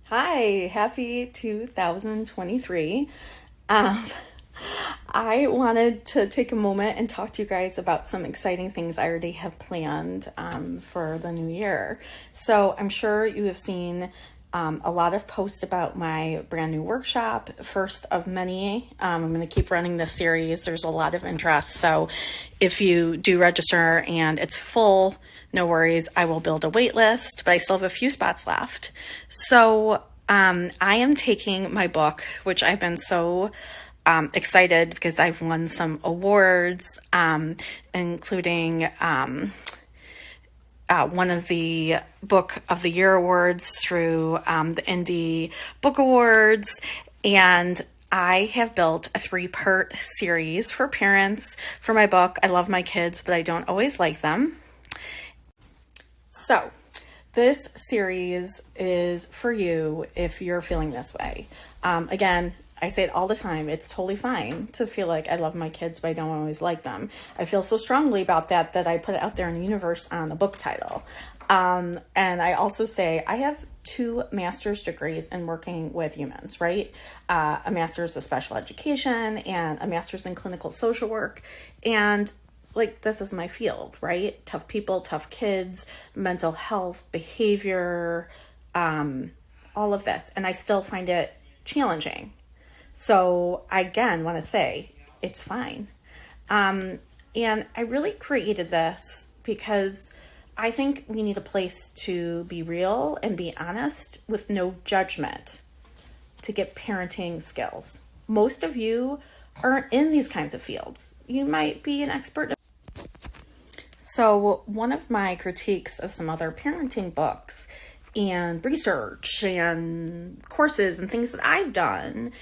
Hi, happy 2023. Um, I wanted to take a moment and talk to you guys about some exciting things I already have planned for the new year. So I'm sure you have seen a lot of posts about my brand new workshop, first of many. I'm going to keep running this series. There's a lot of interest. So if you do register and it's full, no worries. I will build a wait list, but I still have a few spots left. So I am taking my book, which I've been so excited because I've won some awards, including one of the Book of the Year awards through the Indie Book Awards. And I have built a 3-part series for parents for my book. I love my kids, but I don't always like them. So this series is for you if you're feeling this way. Again, I say it all the time. It's totally fine to feel like I love my kids, but I don't always like them. I feel so strongly about that I put it out there in the universe on the book title. And I also say I have 2 master's degrees in working with humans, right? A master's of special education and a master's in clinical social work. And this is my field, right? Tough people, tough kids, mental health, behavior, all of this. And I still find it challenging. So I, again, want to say it's fine. And I really created this because I think we need a place to be real and be honest with no judgment to get parenting skills. Most of you aren't in these kinds of fields. You might be an expert. So one of my critiques of some other parenting books and research and courses and things that I've done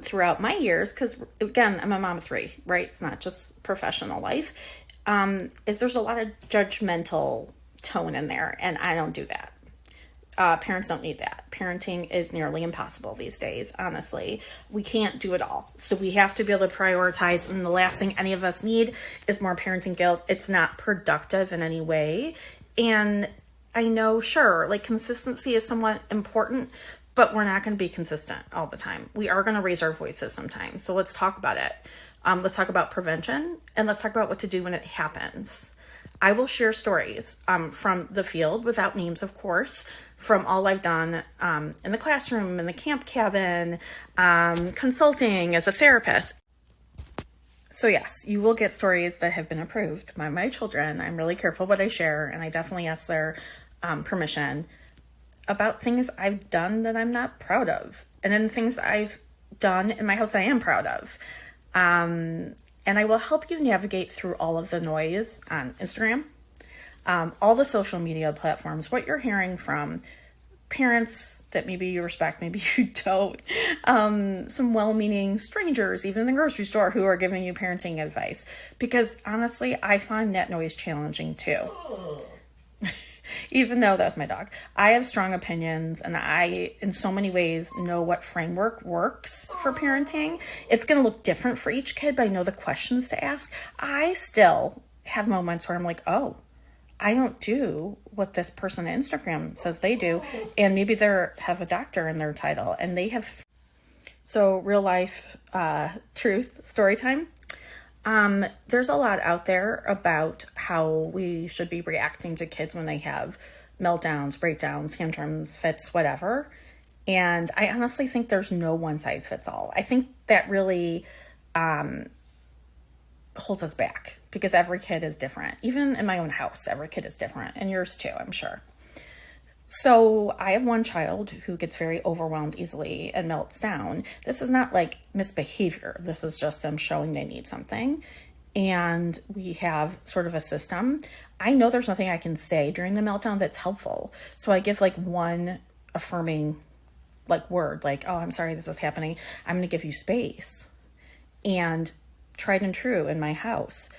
throughout my years, because again, I'm a mom of 3, right? It's not just professional life, is there's a lot of judgmental tone in there, and I don't do that. Parents don't need that. Parenting is nearly impossible these days, honestly. We can't do it all. So we have to be able to prioritize, and the last thing any of us need is more parenting guilt. It's not productive in any way. And I know, sure, consistency is somewhat important, but we're not going to be consistent all the time. We are going to raise our voices sometimes. So let's talk about it. Let's talk about prevention, and let's talk about what to do when it happens. I will share stories from the field, without names, of course, from all I've done in the classroom, in the camp cabin, consulting as a therapist. So yes, you will get stories that have been approved by my children. I'm really careful what I share, and I definitely ask their permission about things I've done that I'm not proud of, and then things I've done in my house I am proud of. And I will help you navigate through all of the noise on Instagram, all the social media platforms, what you're hearing from parents that maybe you respect, maybe you don't, some well-meaning strangers, even in the grocery store, who are giving you parenting advice. Because honestly, I find that noise challenging too. Even though that's my dog, I have strong opinions, and I, in so many ways, know what framework works for parenting. It's going to look different for each kid, but I know the questions to ask. I still have moments where I'm like, oh, I don't do what this person on Instagram says they do. And maybe they have a doctor in their title, and they have. So real life truth story time. There's a lot out there about how we should be reacting to kids when they have meltdowns, breakdowns, tantrums, fits, whatever. And I honestly think there's no one size fits all. I think that really holds us back, because every kid is different. Even in my own house, every kid is different, and yours too, I'm sure. So I have one child who gets very overwhelmed easily and melts down. This is not like misbehavior. This is just them showing they need something. And we have sort of a system. I know there's nothing I can say during the meltdown that's helpful. So I give one affirming word, oh, I'm sorry this is happening. I'm going to give you space. And tried and true in my house.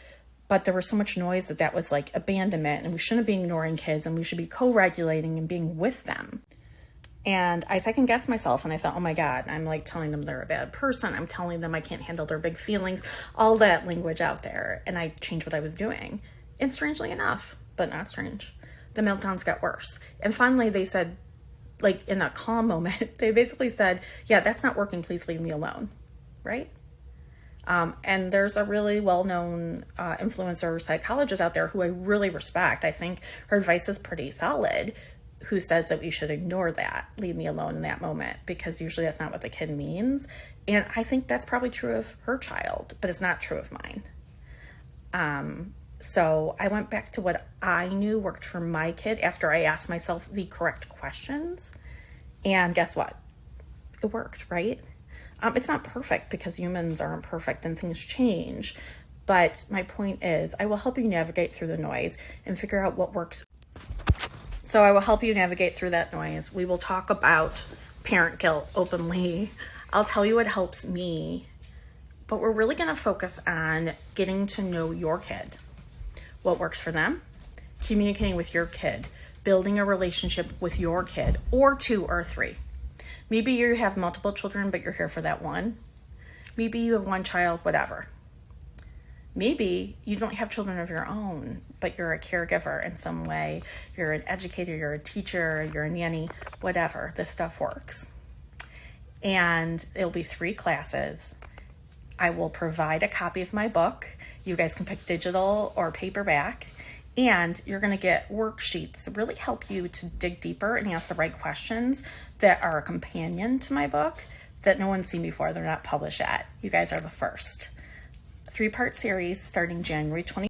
But there was so much noise that was abandonment, and we shouldn't be ignoring kids, and we should be co-regulating and being with them. And I second guessed myself, and I thought, oh my God, I'm telling them they're a bad person. I'm telling them I can't handle their big feelings, all that language out there. And I changed what I was doing. And strangely enough, but not strange, the meltdowns got worse. And finally they said, like in a calm moment, they basically said, yeah, that's not working, please leave me alone, right? And there's a really well-known influencer psychologist out there who I really respect. I think her advice is pretty solid, who says that we should ignore that, leave me alone in that moment, because usually that's not what the kid means. And I think that's probably true of her child, but it's not true of mine. So I went back to what I knew worked for my kid after I asked myself the correct questions. And guess what? It worked, right? It's not perfect because humans aren't perfect and things change. But my point is, I will help you navigate through the noise and figure out what works. So I will help you navigate through that noise. We will talk about parent guilt openly. I'll tell you what helps me. But we're really going to focus on getting to know your kid, what works for them, communicating with your kid, building a relationship with your kid, or 2 or 3. Maybe you have multiple children, but you're here for that one. Maybe you have one child, whatever. Maybe you don't have children of your own, but you're a caregiver in some way. You're an educator, you're a teacher, you're a nanny, whatever. This stuff works. And it'll be 3 classes. I will provide a copy of my book. You guys can pick digital or paperback. And you're going to get worksheets to really help you to dig deeper and ask the right questions that are a companion to my book that no one's seen before. They're not published yet. You guys are the first. 3-part series starting January 20th.